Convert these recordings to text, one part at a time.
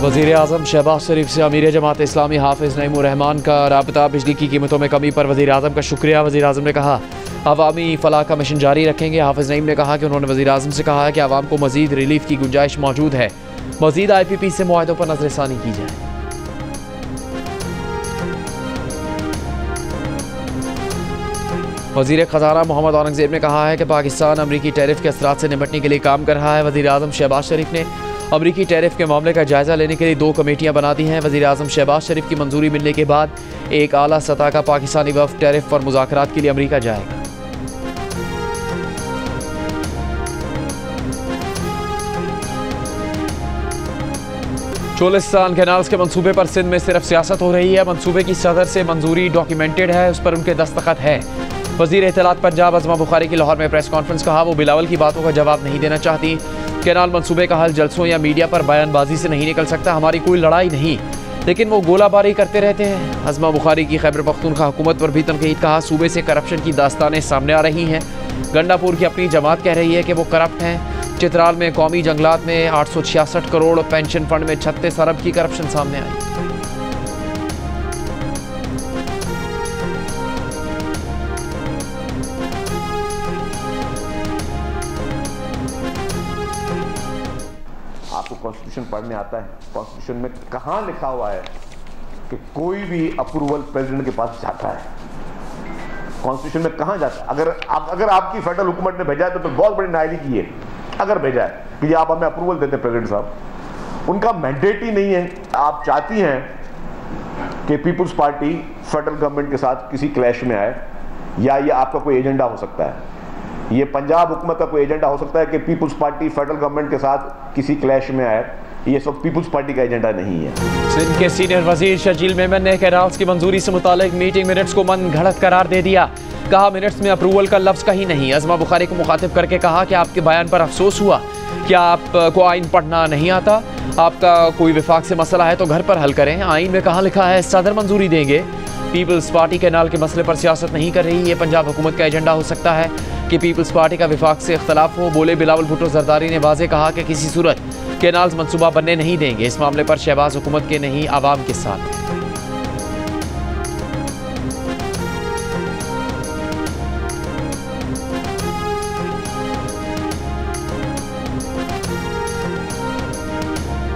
वज़ीर आज़म शहबाज शरीफ से अमीर जमात इस्लामी हाफिज़ नईमुर रहमान का राबता। बिजली की कीमतों में कमी पर वज़ीर आज़म का शुक्रिया। वज़ीर आज़म ने कहा अवामी फलाह का मिशन जारी रखेंगे। हाफिज़ नईम ने कहा कि उन्होंने वज़ीर आज़म से कहा है कि आवाम को मज़ीद रिलीफ की गुंजाइश मौजूद है। मज़ीद IPP से मुआहदों पर नज़रसानी की जाए। वज़ीर ख़ज़ाना मोहम्मद औरंगज़ेब ने कहा है कि पाकिस्तान अमरीकी टैरिफ के असरात से निपटने के लिए काम कर रहा है। वज़ीर आज़म शहबाज शरीफ ने अमरीकी टैरिफ के मामले का जायज़ा लेने के लिए 2 कमेटियाँ बना दी हैं। वज़ीर आज़म शहबाज शरीफ की मंजूरी मिलने के बाद एक आला सतह का पाकिस्तानी वफ़द टैरिफ पर मुज़ाकरात के लिए अमरीका जाएगा। चोलिस्तान कैनाल्स के मंसूबे पर सिंध में सिर्फ सियासत हो रही है। मंसूबे की सदर से मंजूरी डॉक्यूमेंटेड है, उस पर उनके दस्तखत है। वज़ीर इत्तलात पंजाब अज़मा बुखारी की लाहौर में प्रेस कॉन्फ्रेंस। कहा वो बिलावल की बातों का जवाब नहीं देना चाहती। कैनाल मंसूबे का हल जलसों या मीडिया पर बयानबाजी से नहीं निकल सकता। हमारी कोई लड़ाई नहीं, लेकिन वो गोलाबारी करते रहते हैं। अज़मा बुखारी की खैबर पख्तूनख्वा हुकूमत पर भी तनकीद। कहा सूबे से करप्शन की दास्तानें सामने आ रही हैं। गंडापुर की अपनी जमात कह रही है कि वो करप्ट हैं। चित्राल में कौमी जंगलात में 866 करोड़, पेंशन फंड में 36 अरब की करप्शन सामने आई। आपको कॉन्स्टिट्यूशन पढ़ने आता है? कॉन्स्टिट्यूशन में कहाँ लिखा हुआ है कि कोई भी अप्रूवल प्रेसिडेंट के पास जाता है? कॉन्स्टिट्यूशन में कहाँ जाता है? अगर आपकी फेडरल हुकूमत ने भेजा है तो बहुत बड़ी नाइली की है। अगर भेजा है कि आप हमें अप्रूवल देते प्रेसिडेंट साहब, उनका मैंडेट ही नहीं है। आप चाहती हैं कि पीपुल्स पार्टी फेडरल गवर्नमेंट के साथ किसी क्लैश में आए, या ये आपका कोई एजेंडा हो सकता है? ये पंजाब हुकूमत का कोई एजेंडा हो सकता है कि पीपुल्स पार्टी फेडरल गवर्नमेंट के साथ किसी क्लैश में आए? ये सब पीपुल्स पार्टी का एजेंडा नहीं है। सिंध के सीनियर वजीर शजील मेमन ने कैनाल्स की मंजूरी से मुतालिक मीटिंग मिनट्स को मन घड़त करार दे दिया। कहा मिनट्स में अप्रूवल का लफ्ज़ कहीं नहीं। अज़मा बुखारी को मुखातिब करके कहा कि आपके बयान पर अफसोस हुआ। क्या आपको आइन पढ़ना नहीं आता? आपका कोई विफाक से मसला है तो घर पर हल करें। आइन में कहाँ लिखा है सदर मंजूरी देंगे? पीपल्स पार्टी कैनाल के मसले पर सियासत नहीं कर रही। ये पंजाब हुकूमत का एजेंडा हो सकता है कि पीपल्स पार्टी का विफाक से इख्तलाफ हो। बोले बिलावल भुट्टो जरदारी ने वाज़े कहा कि किसी सूरत कैनाल्स मंसूबा बनने नहीं देंगे। इस मामले पर शहबाज हुकूमत के नहीं आवाम के साथ है।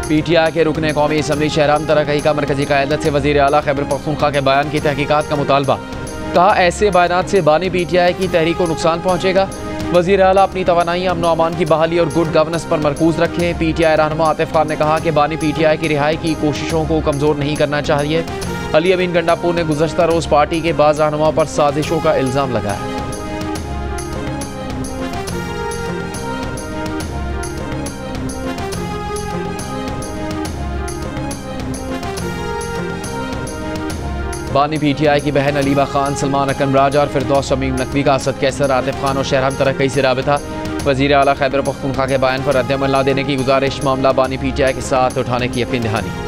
PTI के रुकने कौमी असम्बली शहराम तरक्की का मरकजी क़यादत से वज़ीर आला खैबर पख्तूनख्वा के बयान की तहकीकात का मुतालबा। कहा ऐसे बयानात से बानी PTI की तहरीक को नुकसान पहुँचेगा। वज़ीर आला अपनी तवानाई अमन अमान की बहाली और गुड गवर्नेंस पर मरकूज़ रखें। PTI रहनुमा आतिफ खान ने कहा कि बानी PTI की रिहाई की कोशिशों को कमज़ोर नहीं करना चाहिए। अली अमीन गंडापुर ने गुज़श्ता रोज़ पार्टी के बाज़ रहनुमाओं पर साजिशों का इल्ज़ाम लगाया। बानी PTI की बहन अलीबा खान, सलमान अकरम राजा और फिरदौस शमीम नकवी का असद कैसर, आतिफ खान और शहराम तरक्की से राबिता। वज़ीर आला खैबर पख्तूनख्वा के बयान पर रद्द-ए-अमल न देने की गुजारिश। मामला बानी PTI के साथ उठाने की यकीन दहानी।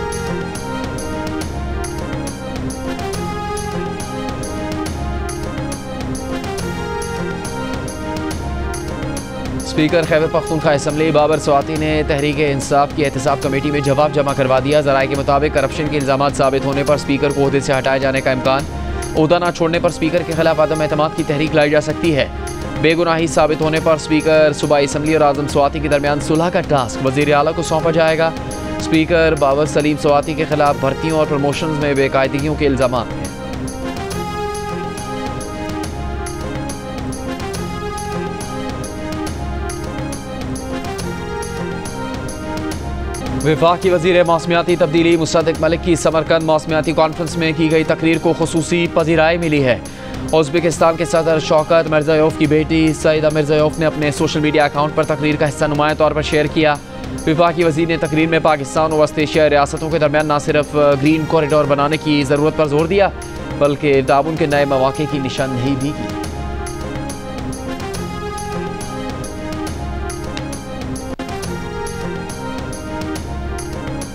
स्पीकर खैबर पख्तूनख्वा असम्बली बाबर स्वाति ने तहरीक इंसाफ की एहतसाब कमेटी में जवाब जमा करवा दिया। ज़राए के मुताबिक करप्शन के इल्ज़ामात साबित होने पर स्पीकर को ओहदे से हटाए जाने का इम्कान। ओहदा न छोड़ने पर स्पीकर के खिलाफ अदम एतमाद की तहरीक लाई जा सकती है। बेगुनाही साबित होने पर स्पीकर सूबाई असम्बली और आज़म स्वाति के दरमियान सुलह का टास्क वज़ीर आला को सौंपा जाएगा। स्पीकर बाबर सलीम स्वाति के खिलाफ भर्तियों और प्रमोशन में बेकायदगियों के इल्ज़ामात हैं। वफाकी वज़ीर मौसमियाती तब्दीली मुसद्दिक मलिक की समरकंद मौसमियाती कॉन्फ्रेंस में की गई तकरीर को खुसूसी पज़ीराई मिली है। उज़्बेकिस्तान के सदर शौकत मिर्ज़ायोफ की बेटी सईदा मिर्ज़ायोफ ने अपने सोशल मीडिया अकाउंट पर तकरीर का हिस्सा नुमाया तौर पर शेयर किया। वफाकी वज़ीर ने तकरीर में पाकिस्तान और वस्त एशियाई रियासतों के दरमियान न सिर्फ ग्रीन कॉरिडोर बनाने की ज़रूरत पर जोर दिया, बल्कि ताउन के नए मौक़े की निशानदेही भी की।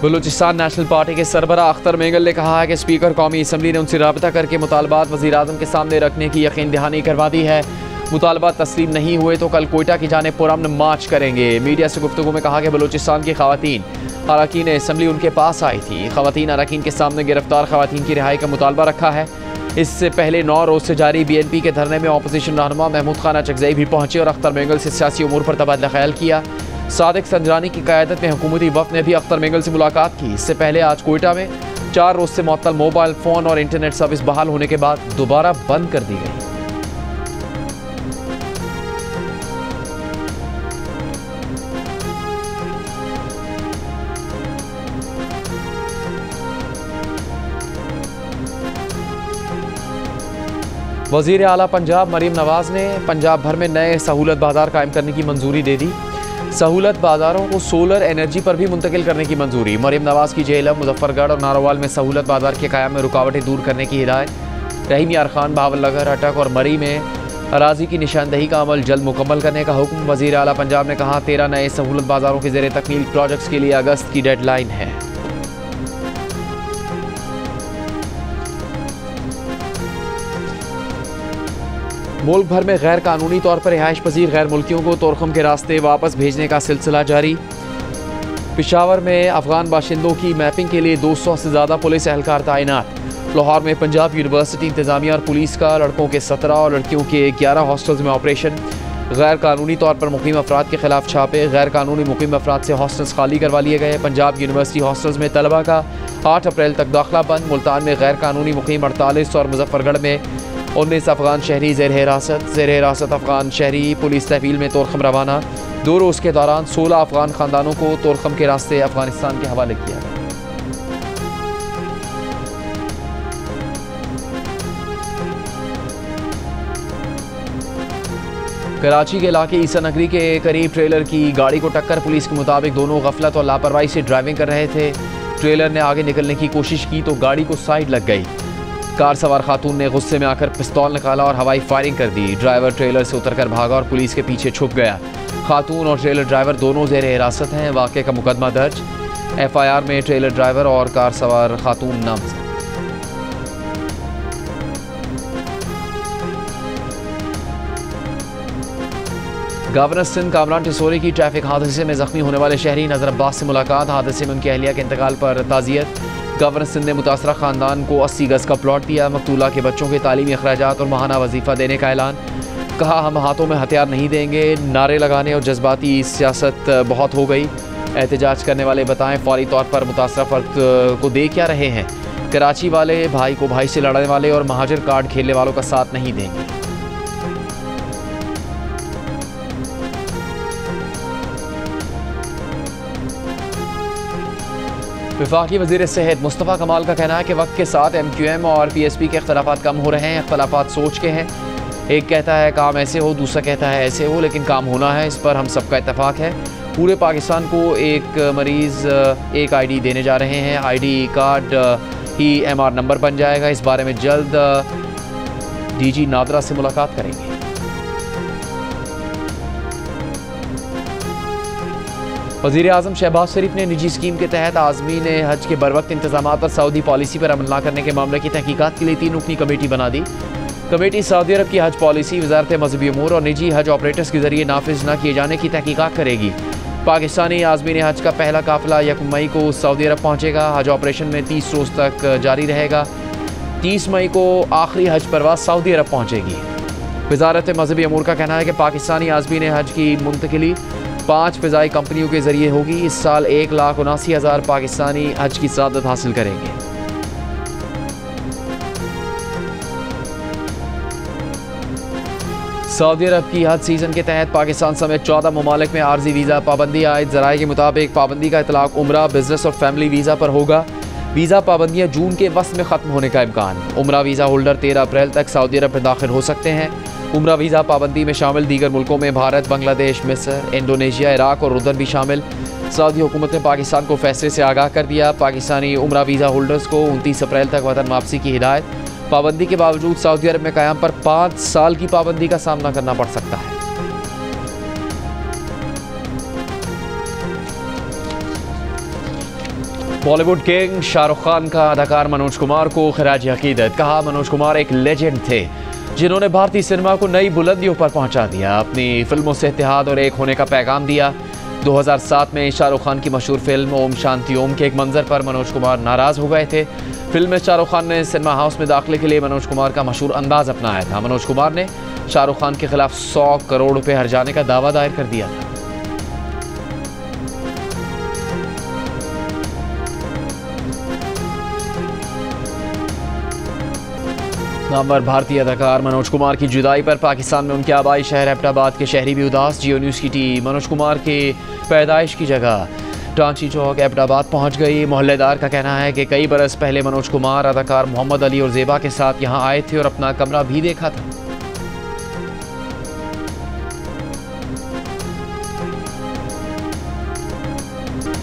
बलूचिस्तान नेशनल पार्टी के सरबराह अख्तर मेंगल ने कहा है कि स्पीकर कौमी असम्बली ने उनसे राबता करके मुतालबात वज़ीर आज़म के सामने रखने की यकीन दहानी करवा दी है। मुतालबात तस्लीम नहीं हुए तो कल कोयटा की जानिब पुरअमन मार्च करेंगे। मीडिया से गुफ्तगू में कहा कि बलूचिस्तान की ख़वातीन अरकान असम्बली उनके पास आई थी। ख़वातीन अरकान के सामने गिरफ्तार ख़वातीन की रिहाई का मुतालबा रखा है। इससे पहले 9 रोज़ से जारी BNP के धरने में अपोजिशन रहनुमा महमूद खान अचकज़ई भी पहुंचे और अख्तर मेंगल से सियासी उमूर पर तबादला ख्याल किया। सादिक संजरानी की क़यादत में हुकूमती वफ़द ने भी अख्तर मेंगल से मुलाकात की। इससे पहले आज कोयटा में 4 रोज़ से मुअत्तल मोबाइल फ़ोन और इंटरनेट सर्विस बहाल होने के बाद दोबारा बंद कर दी गई। वज़ीर आला पंजाब मरीम नवाज ने पंजाब भर में नए सहूलत बाज़ार कायम करने की मंजूरी दे दी। सहूलत बाज़ारों को सोलर एनर्जी पर भी मुंतकिल करने की मंजूरी। मरीम नवाज की जेहलम, मुजफ्फरगढ़ और नारोवाल में सहूलत बाज़ार के क़याम में रुकावटें दूर करने की हिदायत। रहीम यार खान, बहावलनगर, अटक और मरी में अराजी की निशानदही का अमल जल्द मुकम्मल करने का हुक्म। वज़ीर आला पंजाब ने कहा 13 नए सहूलत बाज़ारों के ज़ेर तकमील प्रोजेक्ट्स के लिए अगस्त की डेडलाइन है। मुल्क भर में गैर कानूनी तौर पर रिहाइश पजीर गैर मुल्कियों को तोरखम के रास्ते वापस भेजने का सिलसिला जारी। पिशावर में अफगान बाशिंदों की मैपिंग के लिए 200 से ज़्यादा पुलिस एहलकार तैनात। लाहौर में पंजाब यूनिवर्सिटी इंतजामिया और पुलिस का लड़कों के 17 और लड़कियों के 11 हॉस्टल्स में ऑपरेशन। गैर कानूनी तौर पर मुकीम अफराद के खिलाफ छापे। गैर कानूनी मुकीम अफराद से हॉस्टल्स खाली करवा लिए गए। पंजाब यूनिवर्सिटी हॉस्टल्स में तलबा का 8 अप्रैल तक दाखिला बंद। मुल्तान में गैर कानूनी मुकीम 48 और मुजफ्फरगढ़ में 19 अफगान शहरी ज़ेर हिरासत अफगान शहरी पुलिस तहवील में तोरखम रवाना। 2 रोज़ के दौरान 16 अफगान ख़ानदानों को तोरखम के रास्ते अफगानिस्तान के हवाले किया गया। कराची के इलाके ईसा नगरी के करीब ट्रेलर की गाड़ी को टक्कर। पुलिस के मुताबिक दोनों गफलत और लापरवाही से ड्राइविंग कर रहे थे। ट्रेलर ने आगे निकलने की कोशिश की तो गाड़ी को साइड लग गई। कार सवार खातून ने गुस्से में आकर पिस्तौल निकाला और हवाई फायरिंग कर दी। ड्राइवर ट्रेलर से उतरकर भागा और पुलिस के पीछे छुप गया। खातून और ट्रेलर ड्राइवर दोनों ज़ेर हिरासत हैं। वाक़े का मुकदमा दर्ज। FIR में ट्रेलर ड्राइवर और कार सवार खातून नामजद। गवर्नर सिंध कामरान टिसोरी की ट्रैफिक हादसे में जख्मी होने वाले शहरी नजर अब्बास से मुलाकात। हादसे में उनकी अहलिया के इंतकाल पर ताज़ियत। गवर्नर सिंध ने मुतासरा ख़ानदान को 80 गज़ का प्लॉट दिया। मकतूला के बच्चों के तालीमी अखराजात और माहाना वजीफ़ा देने का ऐलान। कहा हम हाथों में हथियार नहीं देंगे। नारे लगाने और जज्बाती सियासत बहुत हो गई। एहतजाज करने वाले बताएं फौरी तौर पर मुतासरा फ़र्द को दे क्या रहे हैं। कराची वाले भाई को भाई से लड़ने वाले और महाजर कार्ड खेलने वालों का साथ नहीं देंगे। वफाकी वज़ीर सेहत मुस्तफ़ा कमाल का कहना है कि वक्त के साथ MQM और PSP के अख्तलाफात कम हो रहे हैं। अख्तलाफात सोच के हैं। एक कहता है काम ऐसे हो, दूसरा कहता है ऐसे हो, लेकिन काम होना है। इस पर हम सबका इत्तेफाक है। पूरे पाकिस्तान को एक मरीज़ एक ID देने जा रहे हैं। ID कार्ड ही MR नंबर बन जाएगा। इस बारे में जल्द DG नादरा से मुलाकात करेंगे। वज़ीर आज़म शहबाज शरीफ ने निजी स्कीम के तहत आज़मीन हज के बरवक्त इंतजाम और सऊदी पॉलिसी पर अमल न करने के मामले की तहकीकात के लिए 3 रुकनी कमेटी बना दी। कमेटी सऊदी अरब की हज पॉलिसी, वज़ारत मज़हबी उमूर और निजी हज ऑपरेटर्स के जरिए नाफिज न किए जाने की तहकीकात करेगी। पाकिस्तानी आज़मीन हज का पहला काफ़िला 1 मई को सऊदी अरब पहुँचेगा। हज ऑपरेशन में 30 रोज़ तक जारी रहेगा। 30 मई को आखिरी हज परवाज सऊदी अरब पहुँचेगी। वज़ारत मज़हबी उमूर का कहना है कि पाकिस्तानी आज़मीन हज की मुंतकिली 5 फ़िज़ाई कंपनियों के जरिए होगी। इस साल 1,79,000 पाकिस्तानी हज की सआदत हासिल करेंगे। सऊदी अरब की हज सीज़न के तहत पाकिस्तान समेत 14 ममालिक में आर्जी वीज़ा पाबंदी आयद। ज़राए के मुताबिक पाबंदी का इतलाक़ उम्रा, बिजनेस और फैमिली वीज़ा पर होगा। वीज़ा पाबंदियाँ जून के वस्त में ख़त्म होने का इम्कान। उम्रा वीज़ा होल्डर 13 अप्रैल तक सऊदी अरब में दाखिल हो सकते हैं। उम्रा वीज़ा पाबंदी में शामिल दीगर मुल्कों में भारत, बांग्लादेश, मिस्र, इंडोनेशिया, इराक और उर्दन भी शामिल। सऊदी हुकूमत ने पाकिस्तान को फैसले से आगाह कर दिया। पाकिस्तानी उम्रा वीज़ा होल्डर्स को 29 अप्रैल तक वतन वापसी की हिदायत। पाबंदी के बावजूद सऊदी अरब में क़याम पर 5 साल की पाबंदी का सामना करना पड़ सकता है। बॉलीवुड किंग शाहरुख खान का अदाकार मनोज कुमार को खराज अकीदत। कहा मनोज कुमार एक लेजेंड थे जिन्होंने भारतीय सिनेमा को नई बुलंदियों पर पहुंचा दिया। अपनी फिल्मों से इत्तेहाद और एक होने का पैगाम दिया। 2007 में शाहरुख खान की मशहूर फिल्म ओम शांति ओम के एक मंजर पर मनोज कुमार नाराज हो गए थे। फिल्म में शाहरुख खान ने सिनेमा हाउस में दाखिले के लिए मनोज कुमार का मशहूर अंदाज अपनाया था। मनोज कुमार ने शाहरुख खान के खिलाफ 100 करोड़ रुपए हर्जाने का दावा दायर कर दिया था। नामवर भारतीय अदाकार मनोज कुमार की जुदाई पर पाकिस्तान में उनके आबाई शहर एबटाबाद के शहरी भी उदास। जियो न्यूज़ की टीम मनोज कुमार के पैदाइश की जगह टांची चौक एबटाबाद पहुंच गई। मोहल्लेदार का कहना है कि कई बरस पहले मनोज कुमार अदाकार मोहम्मद अली और ज़ेबा के साथ यहां आए थे और अपना कमरा भी देखा था।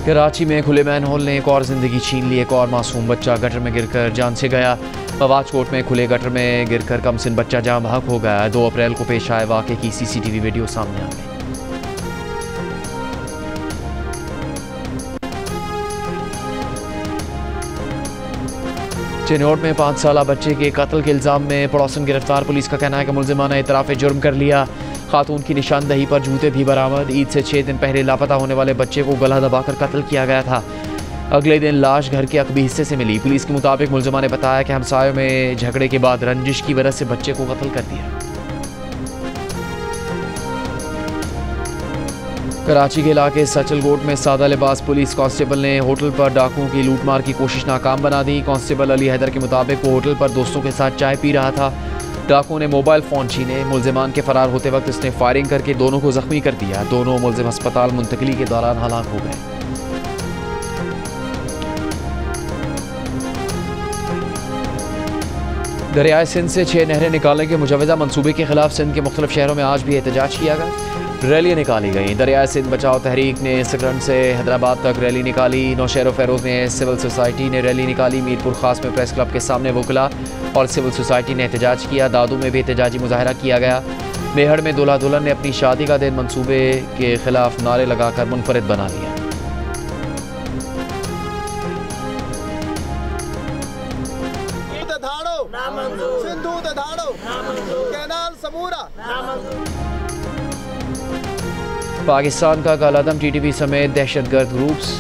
कराची में खुले मैनहोल ने एक और जिंदगी छीन ली। एक और मासूम बच्चा गटर में गिरकर जान से गया। मवाजकोट में खुले गटर में गिरकर कमसिन बच्चा जान बहक हो गया। 2 अप्रैल को पेश आए वाक़े की CCTV वीडियो सामने आ गई। चिन्नौर में 5 साला बच्चे के कत्ल के इल्ज़ाम में पड़ोसन गिरफ्तार। पुलिस का कहना है कि मुलजिमा ने इतराफ़ जुर्म कर लिया। खातून की निशानदही पर जूते भी बरामद। ईद से 6 दिन पहले लापता होने वाले बच्चे को गला दबाकर कत्ल किया गया था। अगले दिन लाश घर के अकबी हिस्से से मिली। पुलिस के मुताबिक मुलजिमा ने बताया कि हमसायों में झगड़े के बाद रंजिश की वजह से बच्चे को कत्ल कर दिया। कराची के इलाके सचलगोट में सादा लिबास पुलिस कांस्टेबल ने होटल पर डाकुओं की लूटमार की कोशिश नाकाम बना दी। कांस्टेबल अली हैदर के मुताबिक वो होटल पर दोस्तों के साथ चाय पी रहा था। डाकुओं ने मोबाइल फ़ोन छीने। मुलजिमान के फरार होते वक्त इसने फायरिंग करके दोनों को जख्मी कर दिया। दोनों मुलजिम अस्पताल मुंतकली के दौरान हलाक हो गए। दरियाए सिंध से 6 नहरें निकालने के मुजवज़ा मंसूबे के खिलाफ सिंध के मुख्तलिफ शहरों में आज भी एहतजाज किया गया। रैली निकाली गई। दरियाए सिंध बचाओ तहरीक ने सकरन से हैदराबाद तक रैली निकाली। नौशहर फेरोज़ ने सिविल सोसाइटी ने रैली निकाली। मीरपुर खास में प्रेस क्लब के सामने वकला और सिविल सोसाइटी ने एहतजाज किया। दादू में भी एहतजाजी मुजाहरा किया गया। मेहड़ में दूल्हा दुल्हन ने अपनी शादी का दिन मंसूबे के खिलाफ नारे लगाकर मुनफरिद बना लिया। पाकिस्तान का कालादम TTP समेत दहशतगर्द ग्रुप्स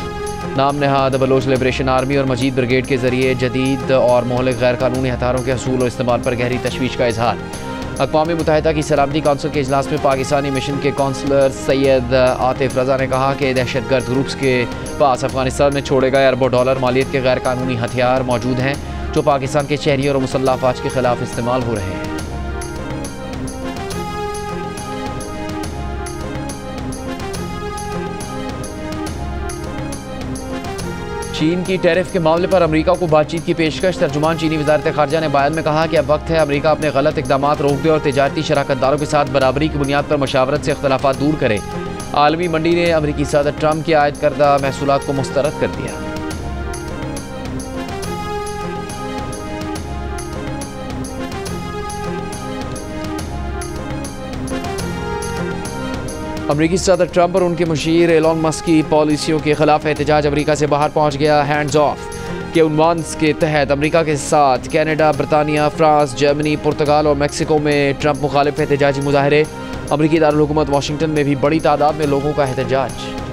नाम नहाद बलोच लिबरेशन आर्मी और मजीद ब्रिगेड के जरिए जदीद और मोहलिक गैर कानूनी हथियारों के हसूल और इस्तेमाल पर गहरी तशवीश का इजहार। अक़वाम मुत्तहिदा की सलामती कौंसिल के इजलास में पाकिस्तानी मिशन के कौंसलर सैयद आतिफ रज़ा ने कहा कि दहशतगर्द ग्रुप्स के पास अफगानिस्तान में छोड़े गए अरबों डॉलर मालियत के गैर कानूनी हथियार मौजूद हैं जो पाकिस्तान के शहरी और मुसल्लह अफवाज के खिलाफ इस्तेमाल हो रहे हैं। चीन की टैरिफ के मामले पर अमेरिका को बातचीत की पेशकश। तर्जुमान चीनी वज़ारत ख़ारजा ने बयान में कहा कि अब वक्त है अमेरिका अपने गलत इक़दामात रोक दे और तिजारती शराकतदारों के साथ बराबरी की बुनियाद पर मशावरत से इख्तलाफात दूर करे। आलमी मंडी ने अमेरिकी सदर ट्रंप के आयद करदा महसूलात को मुस्तरद कर दिया। अमरीकी सदर ट्रंप और उनके मुशीर एलन मस्क की पॉलिसियों के खिलाफ एहतजाज अमरीका से बाहर पहुंच गया। हैंड्स ऑफ के उन्वान के तहत अमरीका के साथ कनाडा, बरतानिया, फ्रांस, जर्मनी, पुर्तगाल और मेक्सिको में ट्रंप मुखालिफ एहतजाजी मुजाहरे। अमरीकी दारुल हुकूमत वाशिंगटन में भी बड़ी तादाद में लोगों का एहतजाज।